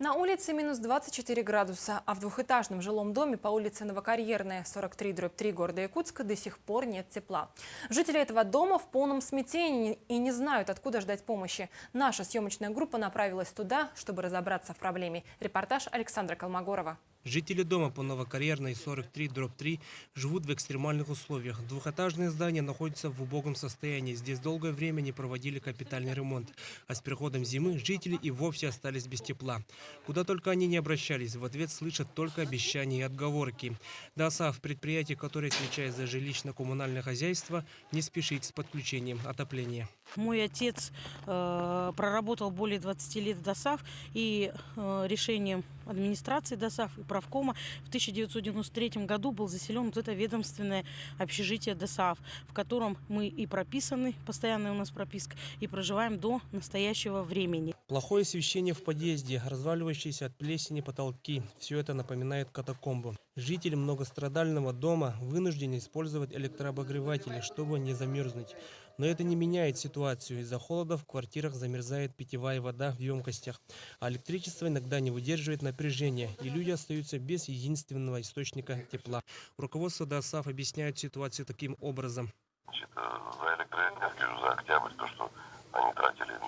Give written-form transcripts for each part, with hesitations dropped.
На улице минус 24 градуса, а в двухэтажном жилом доме по улице Новокарьерная, 43/3 города Якутска до сих пор нет тепла. Жители этого дома в полном смятении и не знают, откуда ждать помощи. Наша съемочная группа направилась туда, чтобы разобраться в проблеме. Репортаж Александра Колмогорова. Жители дома по Новокарьерной 43/3 живут в экстремальных условиях. Двухэтажное здание находится в убогом состоянии. Здесь долгое время не проводили капитальный ремонт. А с приходом зимы жители и вовсе остались без тепла. Куда только они не обращались, в ответ слышат только обещания и отговорки. ДОСААФ, предприятие, которое отвечает за жилищно-коммунальное хозяйство, не спешит с подключением отопления. Мой отец проработал более 20 лет в ДОСААФ, и решением администрации ДОСААФ и правкома в 1993 году был заселен вот это ведомственное общежитие ДОСААФ, в котором мы и прописаны, постоянная у нас прописка, и проживаем до настоящего времени. Плохое освещение в подъезде, разваливающиеся от плесени потолки – все это напоминает катакомбу. Жители многострадального дома вынуждены использовать электрообогреватели, чтобы не замерзнуть. Но это не меняет ситуацию. Из-за холода в квартирах замерзает питьевая вода в емкостях, а электричество иногда не выдерживает напряжения, и люди остаются без единственного источника тепла. Руководство ДОСААФ объясняет ситуацию таким образом. За электроэнергию за октябрь, то, что они тратили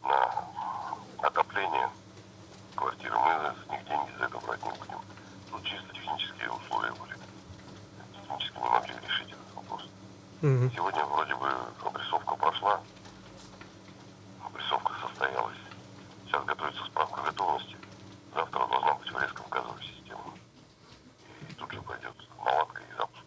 на отопление квартиры, мы с них деньги за это брать не будем. Тут чисто технические условия были. Технически не могли решить этот вопрос. Сегодня вроде бы обрисовка прошла, обрисовка состоялась. Сейчас готовится справка готовности. Завтра должна быть врезка в газовую систему. И тут же пойдет наладка и запуск.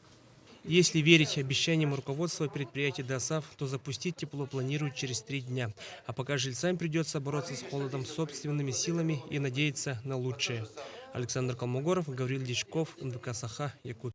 Если верить обещаниям руководства предприятия ДОСААФ, то запустить тепло планируют через 3 дня. А пока жильцам придется бороться с холодом собственными силами и надеяться на лучшее. Александр Колмогоров, Гаврил Дичков, НВК Саха, Якутск.